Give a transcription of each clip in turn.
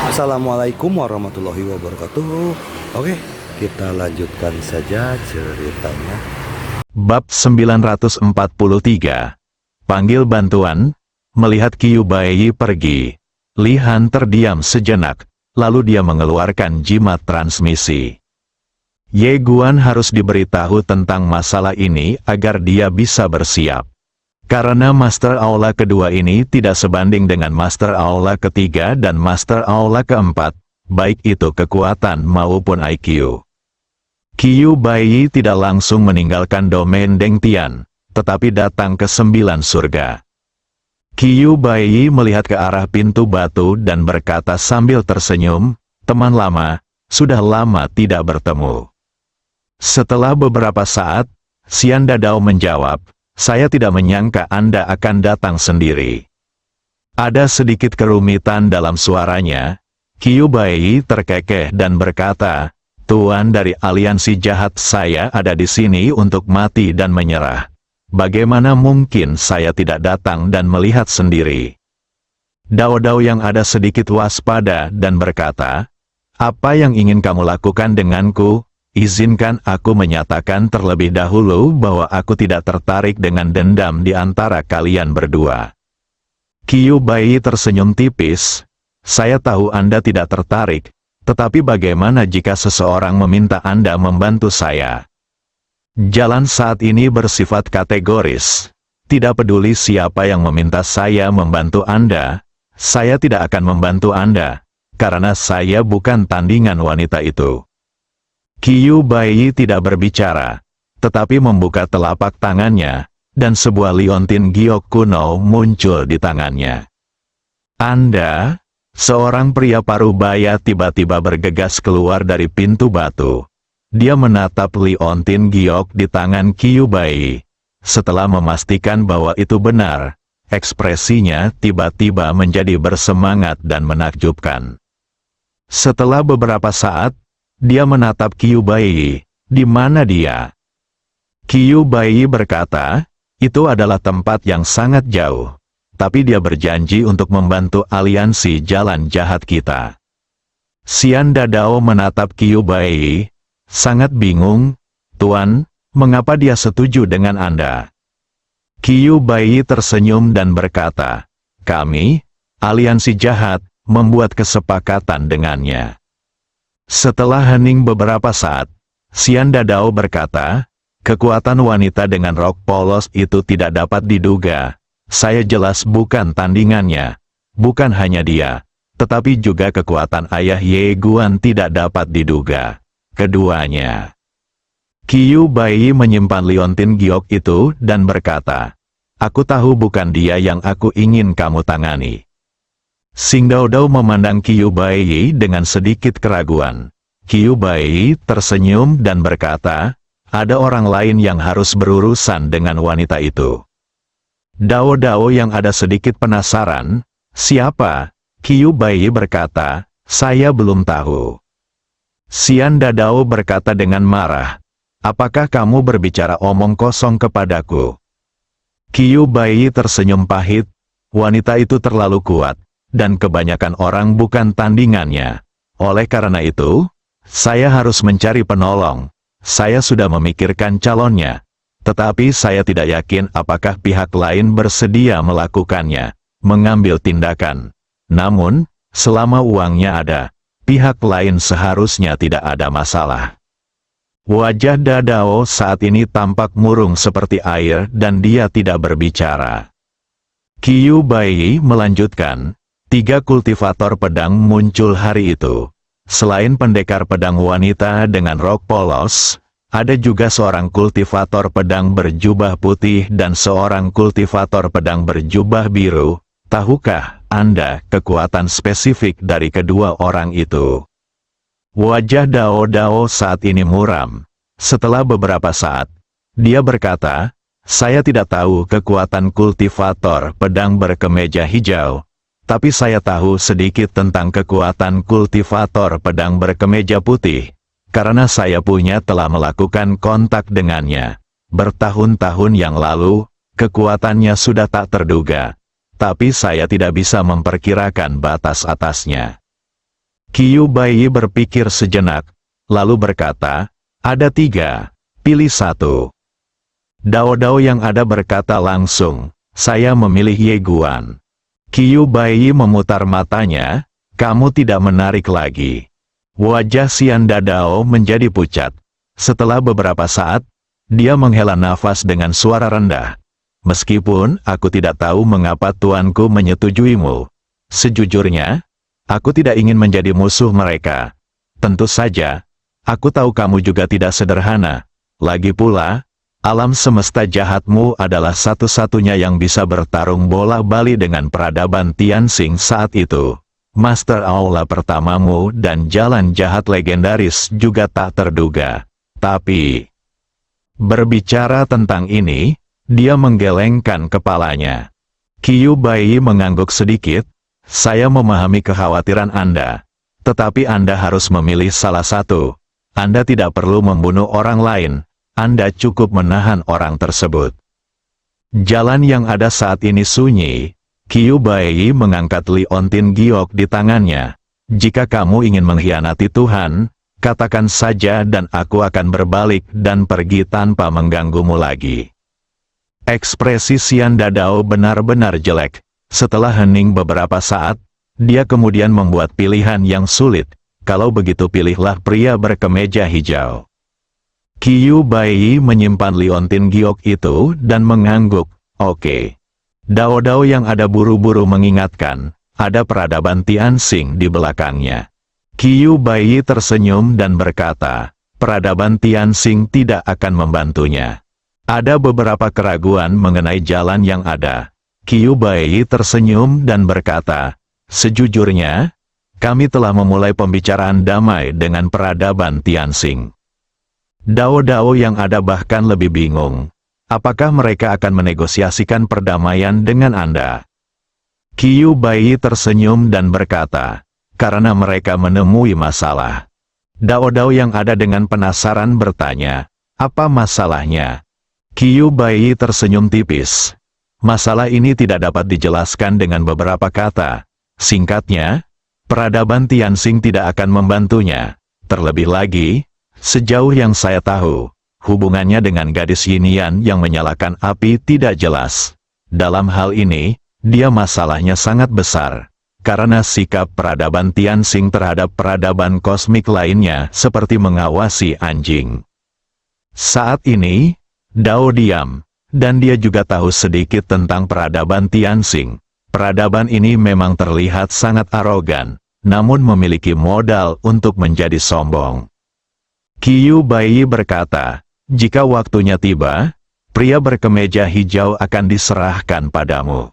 Assalamualaikum warahmatullahi wabarakatuh. Oke, kita lanjutkan saja ceritanya. Bab 943. Panggil bantuan. Melihat Kyuubi pergi, Li Han terdiam sejenak, lalu dia mengeluarkan jimat transmisi. Ye Guan harus diberitahu tentang masalah ini agar dia bisa bersiap. Karena Master Aula kedua ini tidak sebanding dengan Master Aula ketiga dan Master Aula keempat, baik itu kekuatan maupun IQ. Kyuubi tidak langsung meninggalkan domain Dengtian, tetapi datang ke 9 surga. Kyuubi melihat ke arah pintu batu dan berkata sambil tersenyum, "Teman lama, sudah lama tidak bertemu." Setelah beberapa saat, Xian Dadao menjawab, "Saya tidak menyangka Anda akan datang sendiri." Ada sedikit kerumitan dalam suaranya. Kyuubi terkekeh dan berkata, "Tuan dari aliansi jahat saya ada di sini untuk mati dan menyerah. Bagaimana mungkin saya tidak datang dan melihat sendiri?" Dao-dao yang ada sedikit waspada dan berkata, "Apa yang ingin kamu lakukan denganku? Izinkan aku menyatakan terlebih dahulu bahwa aku tidak tertarik dengan dendam di antara kalian berdua." Kyuubi tersenyum tipis. "Saya tahu Anda tidak tertarik, tetapi bagaimana jika seseorang meminta Anda membantu saya? Jalan saat ini bersifat kategoris. Tidak peduli siapa yang meminta saya membantu Anda, saya tidak akan membantu Anda, karena saya bukan tandingan wanita itu." Kyuubi tidak berbicara, tetapi membuka telapak tangannya, dan sebuah liontin giok kuno muncul di tangannya. "Anda?" Seorang pria parubaya tiba-tiba bergegas keluar dari pintu batu. Dia menatap liontin giok di tangan Kyuubi. Setelah memastikan bahwa itu benar, ekspresinya tiba-tiba menjadi bersemangat dan menakjubkan. Setelah beberapa saat, dia menatap Kyuubi. "Di mana dia?" Kyuubi berkata, "Itu adalah tempat yang sangat jauh. Tapi dia berjanji untuk membantu aliansi jalan jahat kita." Xian Dadao menatap Kyuubi, sangat bingung. "Tuan, mengapa dia setuju dengan Anda?" Kyuubi tersenyum dan berkata, "Kami, aliansi jahat, membuat kesepakatan dengannya." Setelah hening beberapa saat, Xian Dadao berkata, "Kekuatan wanita dengan rok polos itu tidak dapat diduga. Saya jelas bukan tandingannya. Bukan hanya dia, tetapi juga kekuatan ayah Ye Guan tidak dapat diduga. Keduanya." Kyuubi menyimpan liontin giok itu dan berkata, "Aku tahu bukan dia yang aku ingin kamu tangani." Xingdaodao memandang Kyuubi dengan sedikit keraguan. Kyuubi tersenyum dan berkata, "Ada orang lain yang harus berurusan dengan wanita itu." Dao-dao yang ada sedikit penasaran, "Siapa?" Kyuubi berkata, "Saya belum tahu." Xian Dadao berkata dengan marah, "Apakah kamu berbicara omong kosong kepadaku?" Kyuubi tersenyum pahit. Wanita itu terlalu kuat, dan kebanyakan orang bukan tandingannya. Oleh karena itu, saya harus mencari penolong. Saya sudah memikirkan calonnya, tetapi saya tidak yakin apakah pihak lain bersedia melakukannya, mengambil tindakan. Namun, selama uangnya ada, pihak lain seharusnya tidak ada masalah." Wajah Dadao saat ini tampak murung seperti air dan dia tidak berbicara. Kyuubi melanjutkan, 3 kultivator pedang muncul hari itu. Selain pendekar pedang wanita dengan rok polos, ada juga seorang kultivator pedang berjubah putih dan seorang kultivator pedang berjubah biru. Tahukah Anda kekuatan spesifik dari kedua orang itu? Wajah Dao-dao saat ini muram. Setelah beberapa saat, dia berkata, "Saya tidak tahu kekuatan kultivator pedang berkemeja hijau, tapi saya tahu sedikit tentang kekuatan kultivator pedang berkemeja putih, karena saya telah melakukan kontak dengannya. Bertahun-tahun yang lalu, kekuatannya sudah tak terduga, tapi saya tidak bisa memperkirakan batas atasnya." Qiu Baiyi berpikir sejenak, lalu berkata, ada 3, pilih 1. Dao Dao yang ada berkata langsung, saya memilih Ye Guan. Qiu Baiyi memutar matanya, kamu tidak menarik lagi. Wajah Xian Dadao menjadi pucat. Setelah beberapa saat, dia menghela nafas dengan suara rendah. Meskipun aku tidak tahu mengapa tuanku menyetujuimu. Sejujurnya, aku tidak ingin menjadi musuh mereka. Tentu saja, aku tahu kamu juga tidak sederhana. Lagi pula, alam semesta jahatmu adalah satu-satunya yang bisa bertarung bola-bali dengan peradaban Tianxing saat itu. Master Aula pertamamu dan jalan jahat legendaris juga tak terduga. Tapi, berbicara tentang ini, dia menggelengkan kepalanya. Qiu Baiyi mengangguk sedikit, saya memahami kekhawatiran Anda. Tetapi Anda harus memilih salah satu. Anda tidak perlu membunuh orang lain, Anda cukup menahan orang tersebut. Jalan yang ada saat ini sunyi. Qiu Baiyi mengangkat liontin giok di tangannya. Jika kamu ingin mengkhianati Tuhan, katakan saja dan aku akan berbalik dan pergi tanpa mengganggumu lagi. Ekspresi Xian Dadao benar-benar jelek. Setelah hening beberapa saat, dia kemudian membuat pilihan yang sulit. Kalau begitu pilihlah pria berkemeja hijau. Qiu Baiyi menyimpan liontin giok itu dan mengangguk, oke. Dao Dao yang ada buru-buru mengingatkan, ada peradaban Tianxing di belakangnya. Qiu Baiyi tersenyum dan berkata, peradaban Tianxing tidak akan membantunya. Ada beberapa keraguan mengenai jalan yang ada. Qiu Baiyi tersenyum dan berkata, sejujurnya, kami telah memulai pembicaraan damai dengan peradaban Tianxing. Dao Dao yang ada bahkan lebih bingung. Apakah mereka akan menegosiasikan perdamaian dengan Anda? Qiu Baiyi tersenyum dan berkata, karena mereka menemui masalah. Dao Dao yang ada dengan penasaran bertanya, apa masalahnya? Qiu Baiyi tersenyum tipis. Masalah ini tidak dapat dijelaskan dengan beberapa kata. Singkatnya, peradaban Tianxing tidak akan membantunya. Terlebih lagi, sejauh yang saya tahu, hubungannya dengan gadis Yinian yang menyalakan api tidak jelas. Dalam hal ini, dia masalahnya sangat besar. Karena sikap peradaban Tianxing terhadap peradaban kosmik lainnya seperti mengawasi anjing. Saat ini, Dao diam, dan dia juga tahu sedikit tentang peradaban Tianxing. Peradaban ini memang terlihat sangat arogan, namun memiliki modal untuk menjadi sombong. Qiu Baiyi berkata, jika waktunya tiba, pria berkemeja hijau akan diserahkan padamu.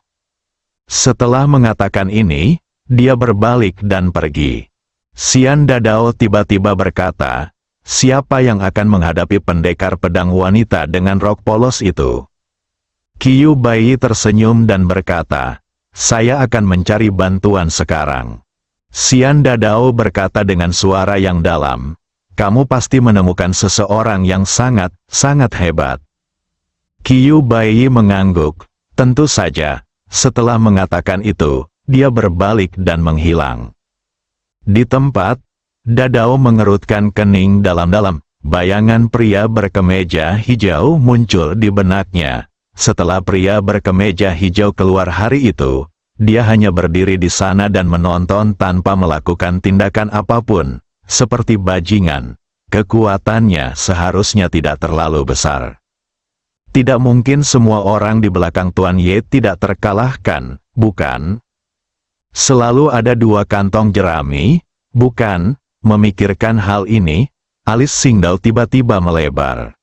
Setelah mengatakan ini, dia berbalik dan pergi. Xian Dadao tiba-tiba berkata, siapa yang akan menghadapi pendekar pedang wanita dengan rok polos itu? Qiu Baiyi tersenyum dan berkata, saya akan mencari bantuan sekarang. Xian Dadao berkata dengan suara yang dalam, kamu pasti menemukan seseorang yang sangat hebat. Qiu Baiyi mengangguk, tentu saja. Setelah mengatakan itu, dia berbalik dan menghilang. Di tempat, Dadao mengerutkan kening dalam-dalam. Bayangan pria berkemeja hijau muncul di benaknya. Setelah pria berkemeja hijau keluar hari itu, dia hanya berdiri di sana dan menonton tanpa melakukan tindakan apapun. Seperti bajingan, kekuatannya seharusnya tidak terlalu besar. Tidak mungkin semua orang di belakang Tuan Ye tidak terkalahkan, bukan? Selalu ada 2 kantong jerami, bukan? Memikirkan hal ini, alis Xingdao tiba-tiba melebar.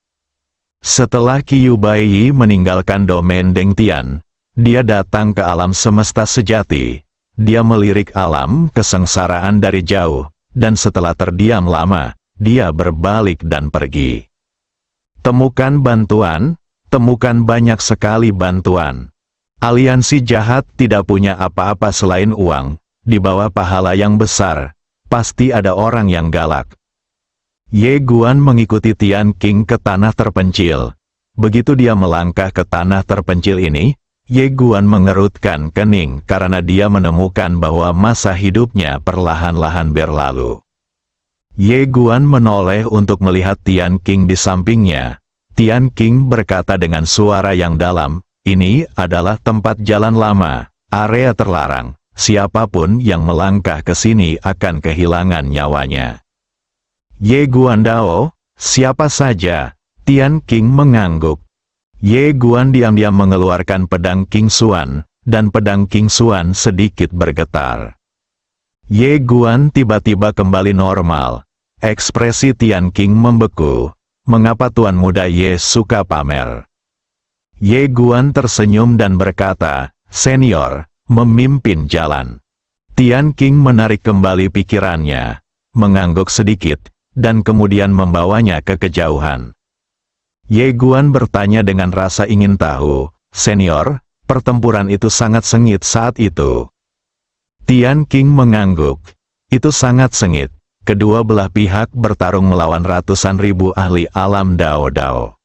Setelah Qiu Baiyi meninggalkan domain Dengtian, dia datang ke alam semesta sejati. Dia melirik alam kesengsaraan dari jauh. Dan setelah terdiam lama, dia berbalik dan pergi. Temukan bantuan, temukan banyak sekali bantuan. Aliansi jahat tidak punya apa-apa selain uang, di bawah pahala yang besar, pasti ada orang yang galak. Ye Guan mengikuti Tian Qing ke tanah terpencil. Begitu dia melangkah ke tanah terpencil ini, Ye Guan mengerutkan kening karena dia menemukan bahwa masa hidupnya perlahan-lahan berlalu. Ye Guan menoleh untuk melihat Tian Qing di sampingnya. Tian Qing berkata dengan suara yang dalam, "Ini adalah tempat jalan lama, area terlarang. Siapapun yang melangkah ke sini akan kehilangan nyawanya." Ye Guan Dao, siapa saja? Tian Qing mengangguk. Ye Guan diam-diam mengeluarkan pedang King Xuan, dan pedang King Xuan sedikit bergetar. Ye Guan tiba-tiba kembali normal. Ekspresi Tian Qing membeku. "Mengapa Tuan Muda Ye suka pamer?" Ye Guan tersenyum dan berkata, "Senior, memimpin jalan." Tian Qing menarik kembali pikirannya, mengangguk sedikit, dan kemudian membawanya ke kejauhan. Ye Guan bertanya dengan rasa ingin tahu, "Senior, pertempuran itu sangat sengit saat itu." Tian Qing mengangguk. "Itu sangat sengit. Kedua belah pihak bertarung melawan ratusan ribu ahli alam Dao-Dao."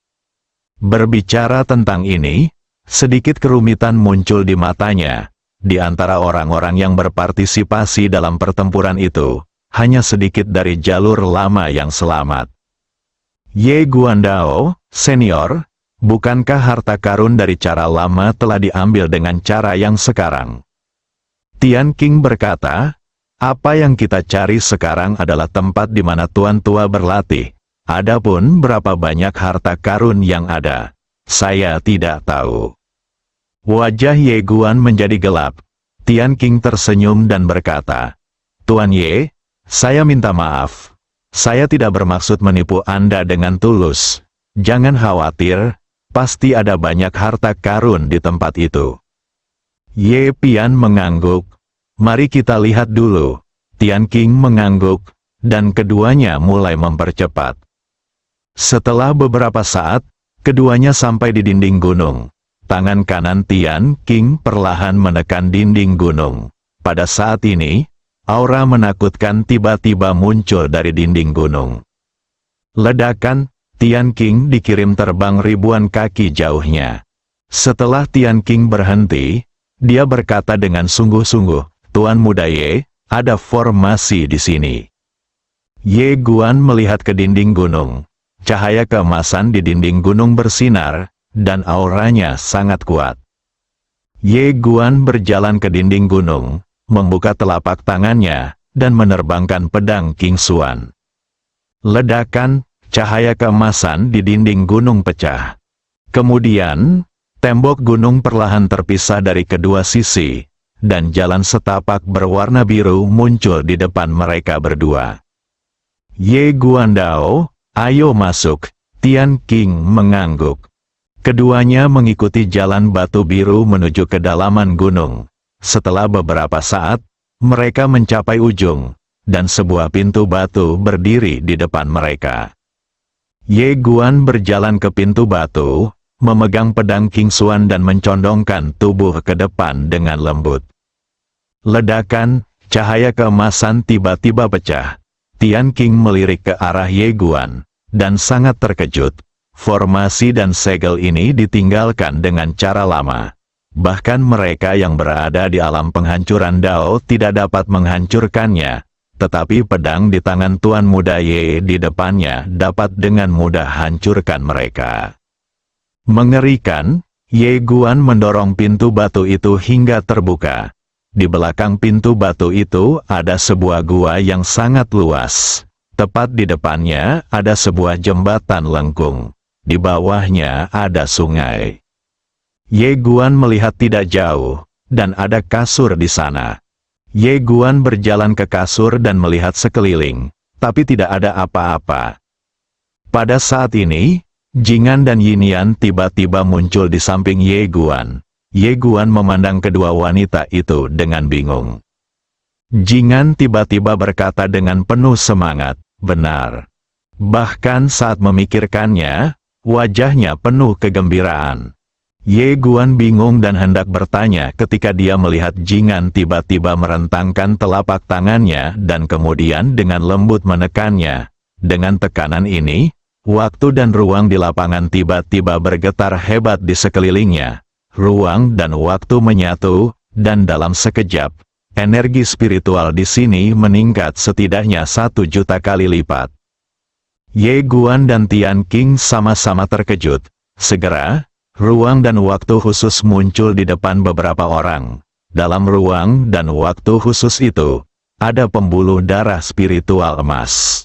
Berbicara tentang ini, sedikit kerumitan muncul di matanya. Di antara orang-orang yang berpartisipasi dalam pertempuran itu, hanya sedikit dari jalur lama yang selamat. Ye Guan Dao, senior, bukankah harta karun dari cara lama telah diambil dengan cara yang sekarang? Tian Qing berkata, "Apa yang kita cari sekarang adalah tempat di mana Tuan Tua berlatih. Adapun berapa banyak harta karun yang ada, saya tidak tahu." Wajah Ye Guan menjadi gelap. Tian Qing tersenyum dan berkata, "Tuan Ye, saya minta maaf. Saya tidak bermaksud menipu Anda dengan tulus. Jangan khawatir, pasti ada banyak harta karun di tempat itu." Ye Pian mengangguk. "Mari kita lihat dulu." Tian Qing mengangguk, dan keduanya mulai mempercepat. Setelah beberapa saat, keduanya sampai di dinding gunung. Tangan kanan Tian Qing perlahan menekan dinding gunung. Pada saat ini, aura menakutkan tiba-tiba muncul dari dinding gunung. Ledakan, Tian Qing dikirim terbang ribuan kaki jauhnya. Setelah Tian Qing berhenti, dia berkata dengan sungguh-sungguh, "Tuan Muda Ye, ada formasi di sini." Ye Guan melihat ke dinding gunung. Cahaya keemasan di dinding gunung bersinar, dan auranya sangat kuat. Ye Guan berjalan ke dinding gunung, membuka telapak tangannya, dan menerbangkan pedang King Xuan. Ledakan, cahaya keemasan di dinding gunung pecah. Kemudian, tembok gunung perlahan terpisah dari kedua sisi, dan jalan setapak berwarna biru muncul di depan mereka berdua. "Ye Guan Dao, ayo masuk." Tian Qing mengangguk. Keduanya mengikuti jalan batu biru menuju kedalaman gunung. Setelah beberapa saat, mereka mencapai ujung, dan sebuah pintu batu berdiri di depan mereka. Ye Guan berjalan ke pintu batu, memegang pedang King Xuan dan mencondongkan tubuh ke depan dengan lembut. Ledakan, cahaya keemasan tiba-tiba pecah. Tian Qing melirik ke arah Ye Guan, dan sangat terkejut. Formasi dan segel ini ditinggalkan dengan cara lama. Bahkan mereka yang berada di alam penghancuran Dao tidak dapat menghancurkannya, tetapi pedang di tangan Tuan Muda Ye di depannya dapat dengan mudah hancurkan mereka. Mengerikan, Ye Guan mendorong pintu batu itu hingga terbuka. Di belakang pintu batu itu ada sebuah gua yang sangat luas. Tepat di depannya ada sebuah jembatan lengkung. Di bawahnya ada sungai. Ye Guan melihat tidak jauh, dan ada kasur di sana. Ye Guan berjalan ke kasur dan melihat sekeliling, tapi tidak ada apa-apa. Pada saat ini, Jingan dan Yinian tiba-tiba muncul di samping Ye Guan. Ye Guan memandang kedua wanita itu dengan bingung. Jingan tiba-tiba berkata dengan penuh semangat, "Benar." Bahkan saat memikirkannya, wajahnya penuh kegembiraan. Ye Guan bingung dan hendak bertanya ketika dia melihat Jingan tiba-tiba merentangkan telapak tangannya dan kemudian dengan lembut menekannya. Dengan tekanan ini, waktu dan ruang di lapangan tiba-tiba bergetar hebat di sekelilingnya, ruang dan waktu menyatu, dan dalam sekejap, energi spiritual di sini meningkat setidaknya 1.000.000 kali lipat. Ye Guan dan Tian Qing sama-sama terkejut. Segera, ruang dan waktu khusus muncul di depan beberapa orang. Dalam ruang dan waktu khusus itu, ada pembuluh darah spiritual emas.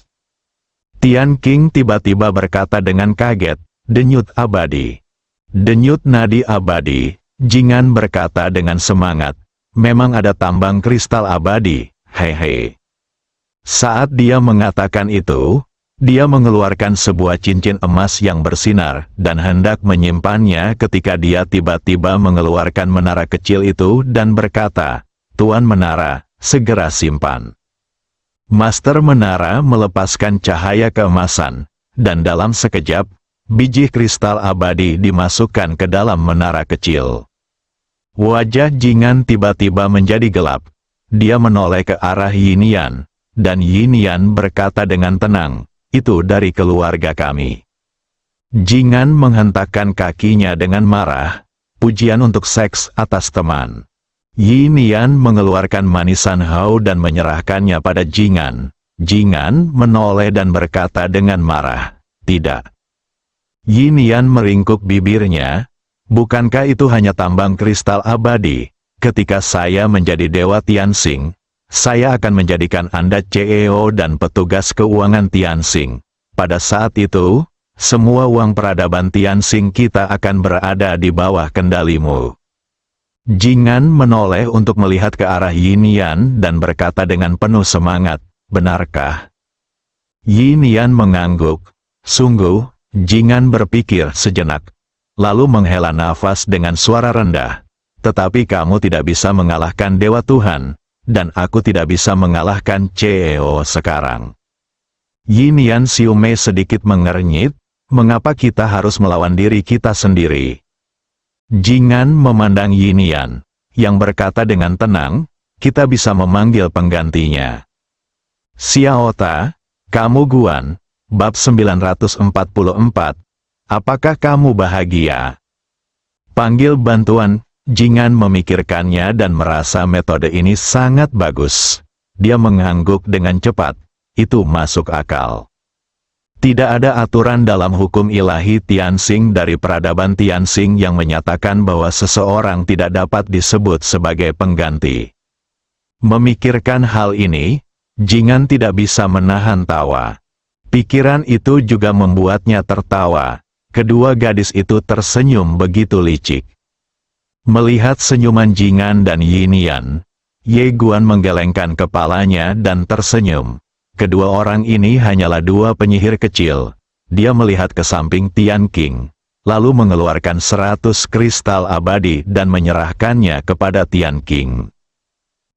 Tian Qing tiba-tiba berkata dengan kaget, "Denyut abadi." Denyut nadi abadi, Jingan berkata dengan semangat, "Memang ada tambang kristal abadi, hehe." Saat dia mengatakan itu, dia mengeluarkan sebuah cincin emas yang bersinar, dan hendak menyimpannya ketika dia tiba-tiba mengeluarkan menara kecil itu dan berkata, "Tuan Menara, segera simpan." Master Menara melepaskan cahaya keemasan, dan dalam sekejap, biji kristal abadi dimasukkan ke dalam menara kecil. Wajah Jingan tiba-tiba menjadi gelap. Dia menoleh ke arah Yinian, dan Yinian berkata dengan tenang, "Itu dari keluarga kami." Jingan menghentakkan kakinya dengan marah, pujian untuk seks atas teman. Yinian mengeluarkan manisan hao dan menyerahkannya pada Jingan. Jingan menoleh dan berkata dengan marah, "Tidak." Yinian meringkuk bibirnya, "Bukankah itu hanya tambang kristal abadi? Ketika saya menjadi Dewa Tianxing, saya akan menjadikan Anda CEO dan petugas keuangan Tianxing. Pada saat itu, semua uang peradaban Tianxing kita akan berada di bawah kendalimu." Jingan menoleh untuk melihat ke arah Yinian dan berkata dengan penuh semangat, "Benarkah?" Yinian mengangguk. Sungguh, Jingan berpikir sejenak, lalu menghela nafas dengan suara rendah. "Tetapi kamu tidak bisa mengalahkan Dewa Tuhan, dan aku tidak bisa mengalahkan CEO sekarang." Yinian Xiumei sedikit mengernyit, "Mengapa kita harus melawan diri kita sendiri?" Jingan memandang Yinian, yang berkata dengan tenang, "Kita bisa memanggil penggantinya." Xiaota, kamu Guan, bab 944, apakah kamu bahagia? Panggil bantuan. Jingan memikirkannya dan merasa metode ini sangat bagus. Dia mengangguk dengan cepat, "Itu masuk akal." Tidak ada aturan dalam hukum ilahi Tianxing dari peradaban Tianxing yang menyatakan bahwa seseorang tidak dapat disebut sebagai pengganti. Memikirkan hal ini, Jingan tidak bisa menahan tawa. Pikiran itu juga membuatnya tertawa. Kedua gadis itu tersenyum begitu licik. Melihat senyuman Jingan dan Yinian, Ye Guan menggelengkan kepalanya dan tersenyum. Kedua orang ini hanyalah dua penyihir kecil. Dia melihat ke samping Tian Qing, lalu mengeluarkan 100 kristal abadi dan menyerahkannya kepada Tian Qing.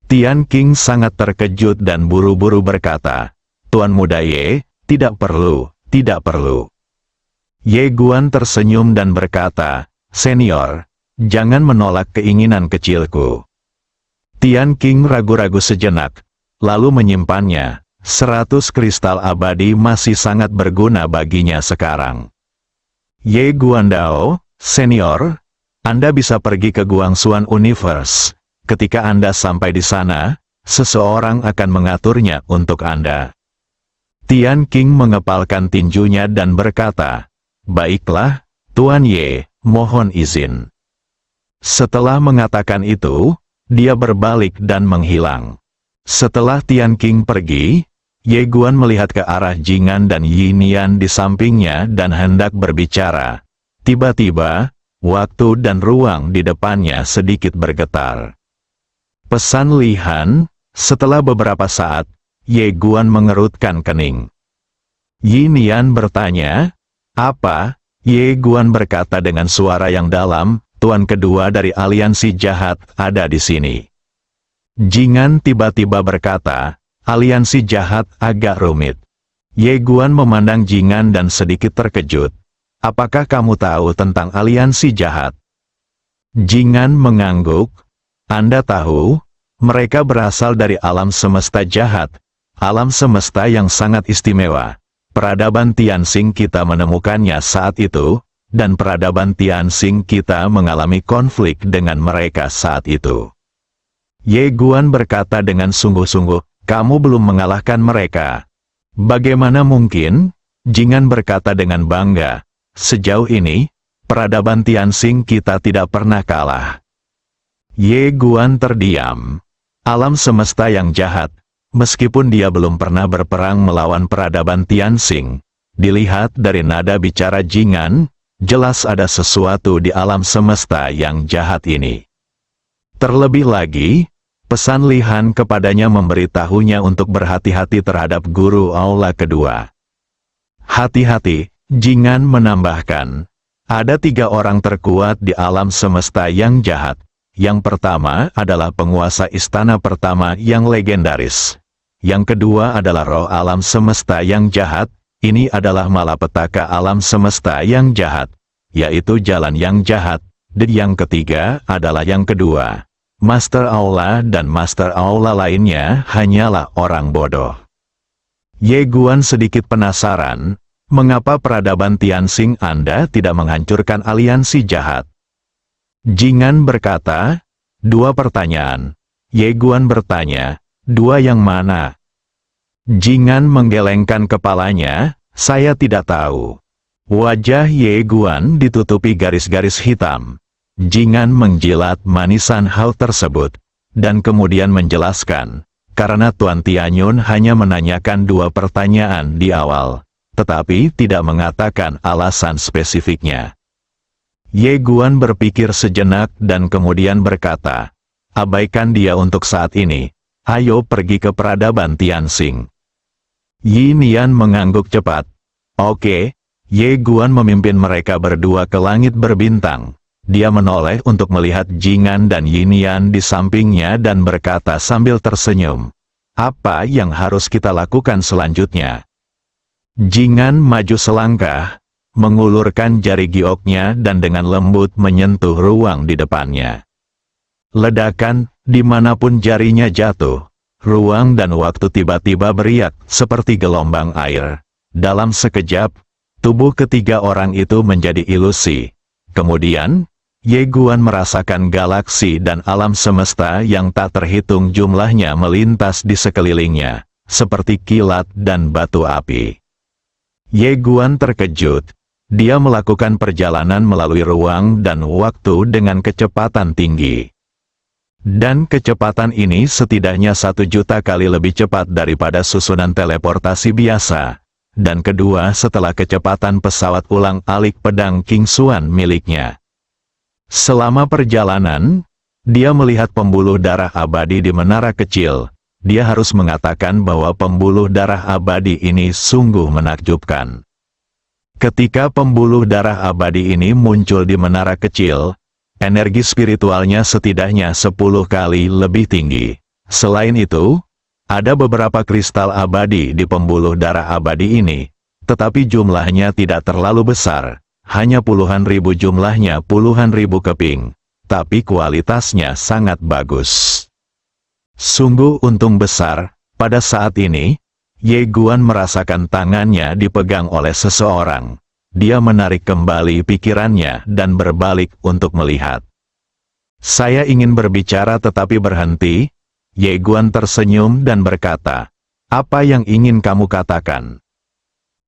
Tian Qing sangat terkejut dan buru-buru berkata, "Tuan Muda Ye, tidak perlu, tidak perlu." Ye Guan tersenyum dan berkata, "Senior, jangan menolak keinginan kecilku." Tian Qing ragu-ragu sejenak, lalu menyimpannya. 100 kristal abadi masih sangat berguna baginya sekarang. Ye Guandao, senior, Anda bisa pergi ke Guangxuan Universe. Ketika Anda sampai di sana, seseorang akan mengaturnya untuk Anda. Tian Qing mengepalkan tinjunya dan berkata, "Baiklah, Tuan Ye, mohon izin." Setelah mengatakan itu, dia berbalik dan menghilang. Setelah Tian Qing pergi, Ye Guan melihat ke arah Jingan dan Yinian di sampingnya dan hendak berbicara. Tiba-tiba, waktu dan ruang di depannya sedikit bergetar. Pesan Li Han, setelah beberapa saat, Ye Guan mengerutkan kening. Yinian bertanya, "Apa?" Ye Guan berkata dengan suara yang dalam, "Tuan kedua dari aliansi jahat ada di sini." Jingan tiba-tiba berkata, "Aliansi jahat agak rumit." Ye Guan memandang Jingan dan sedikit terkejut. "Apakah kamu tahu tentang aliansi jahat?" Jingan mengangguk. "Anda tahu, mereka berasal dari alam semesta jahat, alam semesta yang sangat istimewa. Peradaban Tianxing kita menemukannya saat itu, dan peradaban Tianxing kita mengalami konflik dengan mereka saat itu. Ye Guan berkata dengan sungguh-sungguh, kamu belum mengalahkan mereka. Bagaimana mungkin? Jingan berkata dengan bangga, sejauh ini, peradaban Tianxing kita tidak pernah kalah. Ye Guan terdiam. Alam semesta yang jahat, meskipun dia belum pernah berperang melawan peradaban Tianxing, dilihat dari nada bicara Jingan, jelas ada sesuatu di alam semesta yang jahat ini. Terlebih lagi, pesan Li Han kepadanya memberitahunya untuk berhati-hati terhadap guru aula kedua. Hati-hati, Jingan menambahkan, ada 3 orang terkuat di alam semesta yang jahat. Yang pertama adalah penguasa istana pertama yang legendaris. Yang kedua adalah roh alam semesta yang jahat, ini adalah malapetaka alam semesta yang jahat, yaitu jalan yang jahat. Dan yang ketiga adalah yang kedua. Master Aula dan Master Aula lainnya hanyalah orang bodoh. Ye Guan sedikit penasaran, mengapa peradaban Tianxing Anda tidak menghancurkan aliansi jahat? Jingan berkata, 2 pertanyaan. Ye Guan bertanya, 2 yang mana? Jingan menggelengkan kepalanya, saya tidak tahu. Wajah Ye Guan ditutupi garis-garis hitam. Jingan menjilat manisan hal tersebut, dan kemudian menjelaskan, karena Tuan Tianyun hanya menanyakan 2 pertanyaan di awal, tetapi tidak mengatakan alasan spesifiknya. Ye Guan berpikir sejenak dan kemudian berkata, abaikan dia untuk saat ini, ayo pergi ke peradaban Tianxing. Yin Yan mengangguk cepat. Oke. Ye Guan memimpin mereka berdua ke langit berbintang. Dia menoleh untuk melihat Jingan dan Yin Yan di sampingnya dan berkata sambil tersenyum, apa yang harus kita lakukan selanjutnya? Jingan maju selangkah, mengulurkan jari gioknya dan dengan lembut menyentuh ruang di depannya. Ledakan, dimanapun jarinya jatuh, ruang dan waktu tiba-tiba beriak seperti gelombang air. Dalam sekejap, tubuh ketiga orang itu menjadi ilusi. Kemudian, Ye Guan merasakan galaksi dan alam semesta yang tak terhitung jumlahnya melintas di sekelilingnya, seperti kilat dan batu api. Ye Guan terkejut. Dia melakukan perjalanan melalui ruang dan waktu dengan kecepatan tinggi. Dan kecepatan ini setidaknya 1 juta kali lebih cepat daripada susunan teleportasi biasa. Dan kedua setelah kecepatan pesawat ulang-alik pedang King Xuan miliknya. Selama perjalanan, dia melihat pembuluh darah abadi di menara kecil. Dia harus mengatakan bahwa pembuluh darah abadi ini sungguh menakjubkan. Ketika pembuluh darah abadi ini muncul di menara kecil, energi spiritualnya setidaknya 10 kali lebih tinggi. Selain itu, ada beberapa kristal abadi di pembuluh darah abadi ini, tetapi jumlahnya tidak terlalu besar, hanya puluhan ribu jumlahnya puluhan ribu keping, tapi kualitasnya sangat bagus. Sungguh untung besar, pada saat ini, Ye Guan merasakan tangannya dipegang oleh seseorang. Dia menarik kembali pikirannya dan berbalik untuk melihat. Saya ingin berbicara tetapi berhenti. Ye Guan tersenyum dan berkata, apa yang ingin kamu katakan?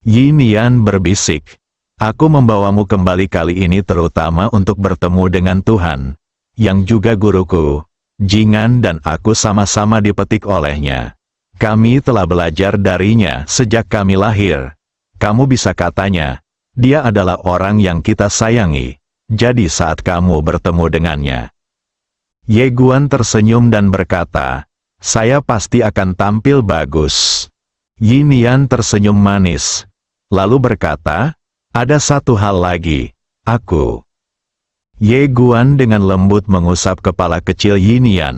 Yin Yan berbisik, aku membawamu kembali kali ini terutama untuk bertemu dengan Tuhan, yang juga guruku. Jingan dan aku sama-sama dipetik olehnya. Kami telah belajar darinya sejak kami lahir. Kamu bisa katanya, dia adalah orang yang kita sayangi. Jadi saat kamu bertemu dengannya. Ye Guan tersenyum dan berkata, saya pasti akan tampil bagus. Yin Yan tersenyum manis. Lalu berkata, ada satu hal lagi, aku. Ye Guan dengan lembut mengusap kepala kecil Yin Yan,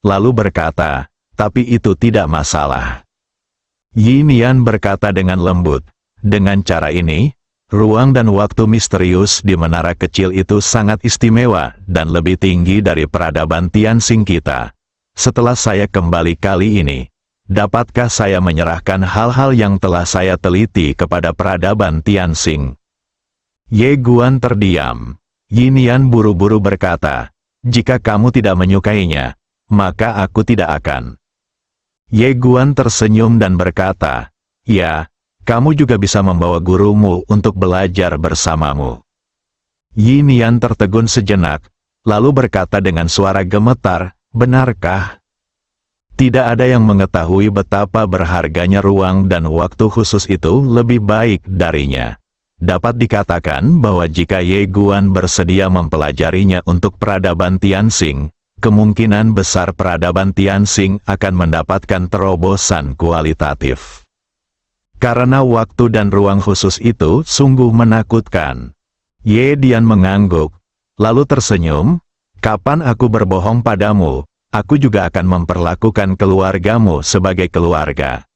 lalu berkata, tapi itu tidak masalah. Yin Yan berkata dengan lembut, dengan cara ini, ruang dan waktu misterius di menara kecil itu sangat istimewa dan lebih tinggi dari peradaban Tianxing kita. Setelah saya kembali kali ini, dapatkah saya menyerahkan hal-hal yang telah saya teliti kepada peradaban Tianxing? Ye Guan terdiam. Yinian buru-buru berkata, "Jika kamu tidak menyukainya, maka aku tidak akan." Ye Guan tersenyum dan berkata, "Ya, kamu juga bisa membawa gurumu untuk belajar bersamamu." Yinian tertegun sejenak, lalu berkata dengan suara gemetar, "Benarkah?" Tidak ada yang mengetahui betapa berharganya ruang dan waktu khusus itu lebih baik darinya. Dapat dikatakan bahwa jika Ye Guan bersedia mempelajarinya untuk peradaban Tianxing, kemungkinan besar peradaban Tianxing akan mendapatkan terobosan kualitatif. Karena waktu dan ruang khusus itu sungguh menakutkan. Ye Dian mengangguk, lalu tersenyum, "Kapan aku berbohong padamu, aku juga akan memperlakukan keluargamu sebagai keluarga."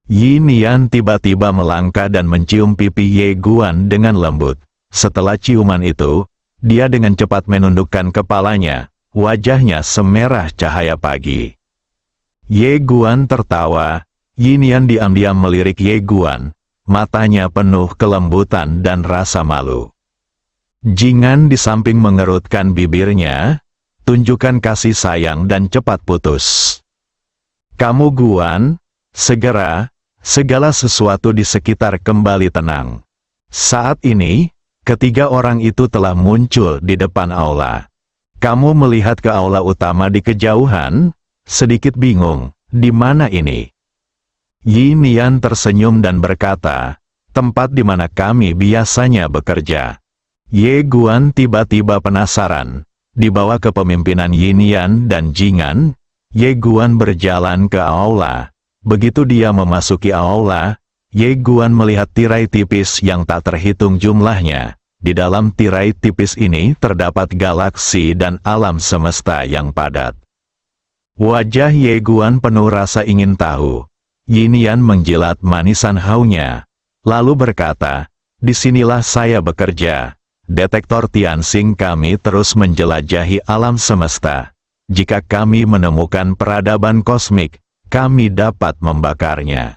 Yinian tiba-tiba melangkah dan mencium pipi Ye Guan dengan lembut. Setelah ciuman itu, dia dengan cepat menundukkan kepalanya, wajahnya semerah cahaya pagi. Ye Guan tertawa, Yinian diam-diam melirik Ye Guan, matanya penuh kelembutan dan rasa malu. Jingan di samping mengerutkan bibirnya, tunjukkan kasih sayang dan cepat putus. "Kamu Guan, segera, segala sesuatu di sekitar kembali tenang." Saat ini, ketiga orang itu telah muncul di depan aula. Kamu melihat ke aula utama di kejauhan, sedikit bingung, di mana ini? Yinian tersenyum dan berkata, "Tempat di mana kami biasanya bekerja." Ye Guan tiba-tiba penasaran. Di bawah kepemimpinan Yinian dan Jingan, Ye Guan berjalan ke aula. Begitu dia memasuki aula, Ye Guan melihat tirai tipis yang tak terhitung jumlahnya. Di dalam tirai tipis ini terdapat galaksi dan alam semesta yang padat. Wajah Ye Guan penuh rasa ingin tahu. Yinian menjilat manisan haunya, lalu berkata, "Disinilah saya bekerja. Detektor Tianxing kami terus menjelajahi alam semesta. Jika kami menemukan peradaban kosmik, kami dapat membakarnya."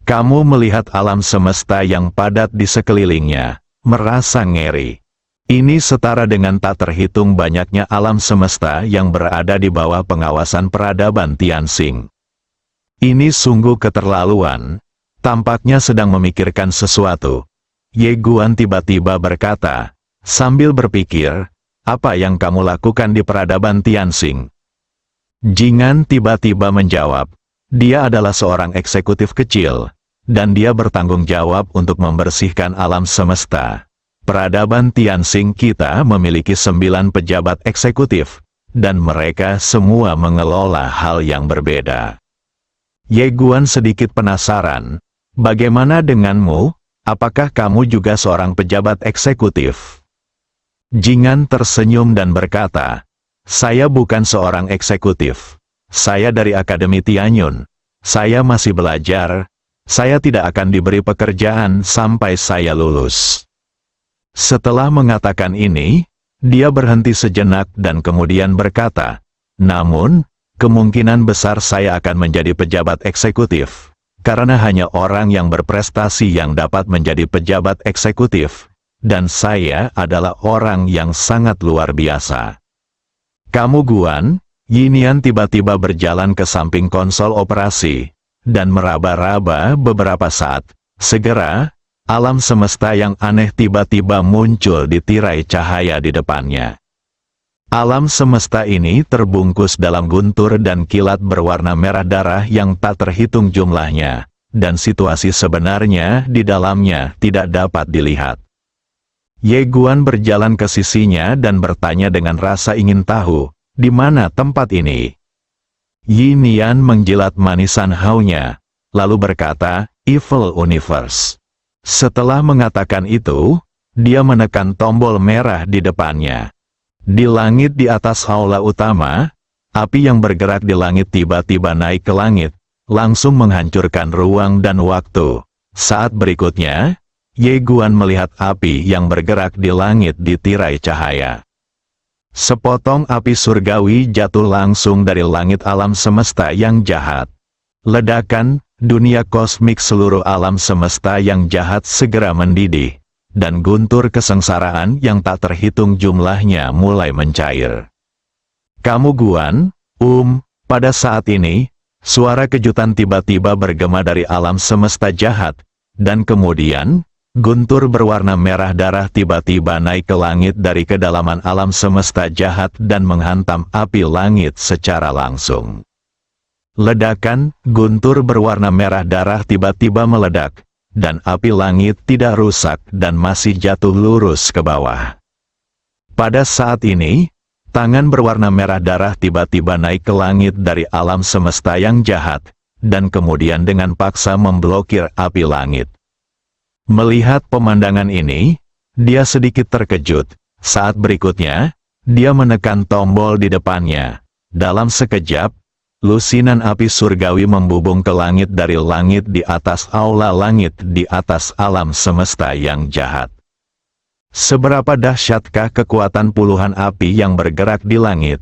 Kamu melihat alam semesta yang padat di sekelilingnya, merasa ngeri. Ini setara dengan tak terhitung banyaknya alam semesta yang berada di bawah pengawasan peradaban Tianxing. Ini sungguh keterlaluan. Tampaknya sedang memikirkan sesuatu. Ye Guan tiba-tiba berkata, sambil berpikir, "Apa yang kamu lakukan di peradaban Tianxing?" Jingan tiba-tiba menjawab, "Dia adalah seorang eksekutif kecil, dan dia bertanggung jawab untuk membersihkan alam semesta. Peradaban Tianxing kita memiliki 9 pejabat eksekutif, dan mereka semua mengelola hal yang berbeda." Ye Guan sedikit penasaran, "Bagaimana denganmu? Apakah kamu juga seorang pejabat eksekutif?" Jingan tersenyum dan berkata, "Saya bukan seorang eksekutif. Saya dari Akademi Tianyun. Saya masih belajar. Saya tidak akan diberi pekerjaan sampai saya lulus." Setelah mengatakan ini, dia berhenti sejenak dan kemudian berkata, "Namun, kemungkinan besar saya akan menjadi pejabat eksekutif. Karena hanya orang yang berprestasi yang dapat menjadi pejabat eksekutif, dan saya adalah orang yang sangat luar biasa." "Kamu Guan?" Yinian tiba-tiba berjalan ke samping konsol operasi, dan meraba-raba beberapa saat. Segera, alam semesta yang aneh tiba-tiba muncul di tirai cahaya di depannya. Alam semesta ini terbungkus dalam guntur dan kilat berwarna merah darah yang tak terhitung jumlahnya, dan situasi sebenarnya di dalamnya tidak dapat dilihat. Ye Guan berjalan ke sisinya dan bertanya dengan rasa ingin tahu, "Di mana tempat ini?" Yinian menjilat manisan haunya, lalu berkata, "Evil Universe." Setelah mengatakan itu, dia menekan tombol merah di depannya. Di langit di atas aula utama, api yang bergerak di langit tiba-tiba naik ke langit, langsung menghancurkan ruang dan waktu. Saat berikutnya, Ye Guan melihat api yang bergerak di langit di tirai cahaya. Sepotong api surgawi jatuh langsung dari langit alam semesta yang jahat. Ledakan, dunia kosmik seluruh alam semesta yang jahat segera mendidih, dan guntur kesengsaraan yang tak terhitung jumlahnya mulai mencair. Kamu Guan, pada saat ini, suara kejutan tiba-tiba bergema dari alam semesta jahat, dan kemudian, guntur berwarna merah darah tiba-tiba naik ke langit dari kedalaman alam semesta jahat dan menghantam api langit secara langsung. Ledakan, guntur berwarna merah darah tiba-tiba meledak, dan api langit tidak rusak dan masih jatuh lurus ke bawah. Pada saat ini, tangan berwarna merah darah tiba-tiba naik ke langit dari alam semesta yang jahat, dan kemudian dengan paksa memblokir api langit. Melihat pemandangan ini, dia sedikit terkejut. Saat berikutnya, dia menekan tombol di depannya. Dalam sekejap, lusinan api surgawi membubung ke langit dari langit di atas aula langit di atas alam semesta yang jahat. Seberapa dahsyatkah kekuatan puluhan api yang bergerak di langit?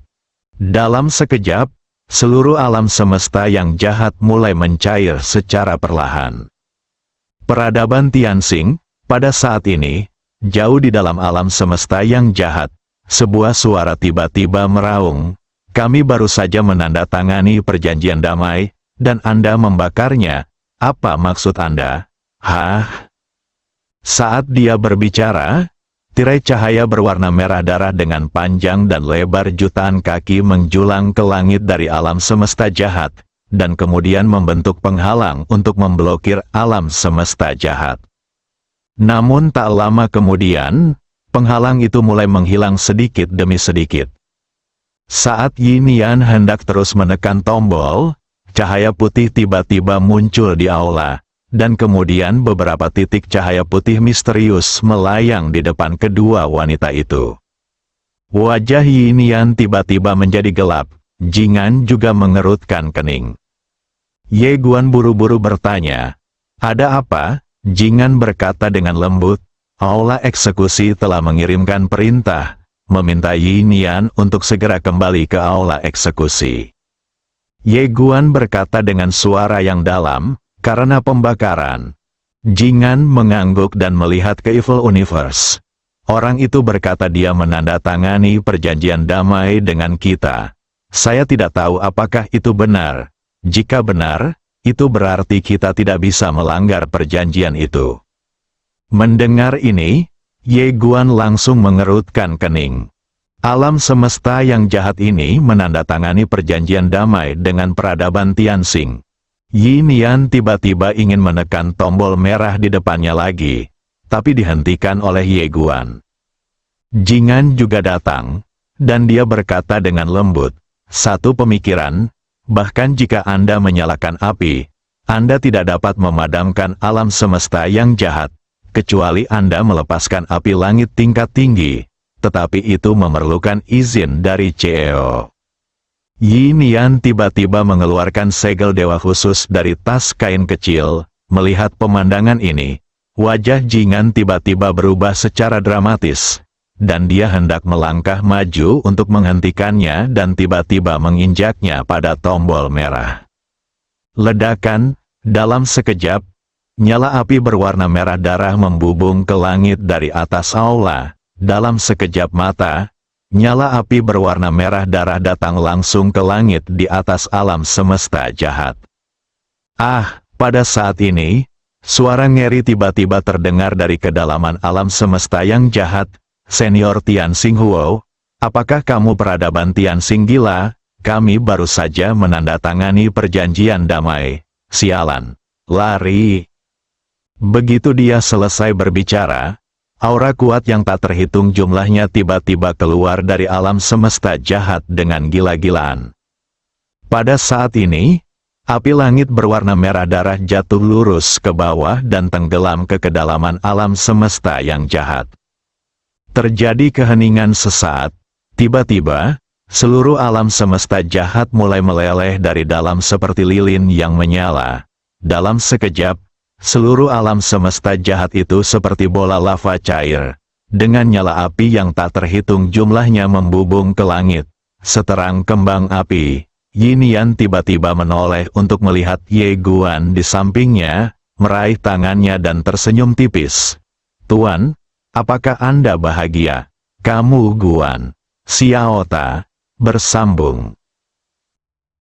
Dalam sekejap, seluruh alam semesta yang jahat mulai mencair secara perlahan. Peradaban Tianxing, pada saat ini, jauh di dalam alam semesta yang jahat, sebuah suara tiba-tiba meraung. Kami baru saja menandatangani perjanjian damai, dan Anda membakarnya. Apa maksud Anda? Hah? Saat dia berbicara, tirai cahaya berwarna merah darah dengan panjang dan lebar jutaan kaki menjulang ke langit dari alam semesta jahat, dan kemudian membentuk penghalang untuk memblokir alam semesta jahat. Namun tak lama kemudian, penghalang itu mulai menghilang sedikit demi sedikit. Saat Yin Yan hendak terus menekan tombol, cahaya putih tiba-tiba muncul di aula, dan kemudian beberapa titik cahaya putih misterius melayang di depan kedua wanita itu. Wajah Yin Yan tiba-tiba menjadi gelap, Jingan juga mengerutkan kening. Ye Guan buru-buru bertanya, "Ada apa?" Jingan berkata dengan lembut, "Aula eksekusi telah mengirimkan perintah, meminta Yin Yan untuk segera kembali ke aula eksekusi." Ye Guan berkata dengan suara yang dalam, "Karena pembakaran." Jingan mengangguk dan melihat ke Evil Universe. Orang itu berkata dia menandatangani perjanjian damai dengan kita. Saya tidak tahu apakah itu benar. Jika benar, itu berarti kita tidak bisa melanggar perjanjian itu. Mendengar ini, Ye Guan langsung mengerutkan kening. Alam semesta yang jahat ini menandatangani perjanjian damai dengan peradaban Tianxing. Yin Yan tiba-tiba ingin menekan tombol merah di depannya lagi, tapi dihentikan oleh Ye Guan. Jingan juga datang, dan dia berkata dengan lembut, "Satu pemikiran, bahkan jika Anda menyalakan api, Anda tidak dapat memadamkan alam semesta yang jahat, kecuali Anda melepaskan api langit tingkat tinggi, tetapi itu memerlukan izin dari CEO." Yin Yan tiba-tiba mengeluarkan segel dewa khusus dari tas kain kecil. Melihat pemandangan ini, wajah Jingan tiba-tiba berubah secara dramatis, dan dia hendak melangkah maju untuk menghentikannya dan tiba-tiba menginjaknya pada tombol merah. Ledakan, dalam sekejap, nyala api berwarna merah darah membubung ke langit dari atas aula. Dalam sekejap mata, nyala api berwarna merah darah datang langsung ke langit di atas alam semesta jahat. Pada saat ini, suara ngeri tiba-tiba terdengar dari kedalaman alam semesta yang jahat. "Senior Tianxing Huo, apakah kamu peradaban Tianxing gila? Kami baru saja menandatangani perjanjian damai." Sialan, lari. Begitu dia selesai berbicara, aura kuat yang tak terhitung jumlahnya tiba-tiba keluar dari alam semesta jahat dengan gila-gilaan. Pada saat ini, api langit berwarna merah darah jatuh lurus ke bawah dan tenggelam ke kedalaman alam semesta yang jahat. Terjadi keheningan sesaat. Tiba-tiba, seluruh alam semesta jahat mulai meleleh dari dalam seperti lilin yang menyala. Dalam sekejap, seluruh alam semesta jahat itu seperti bola lava cair, dengan nyala api yang tak terhitung jumlahnya membubung ke langit, seterang kembang api. Yin Yan tiba-tiba menoleh untuk melihat Ye Guan di sampingnya, meraih tangannya dan tersenyum tipis. "Tuan, Apakah Anda bahagia? Kamu Guan. Xiao Ta bersambung.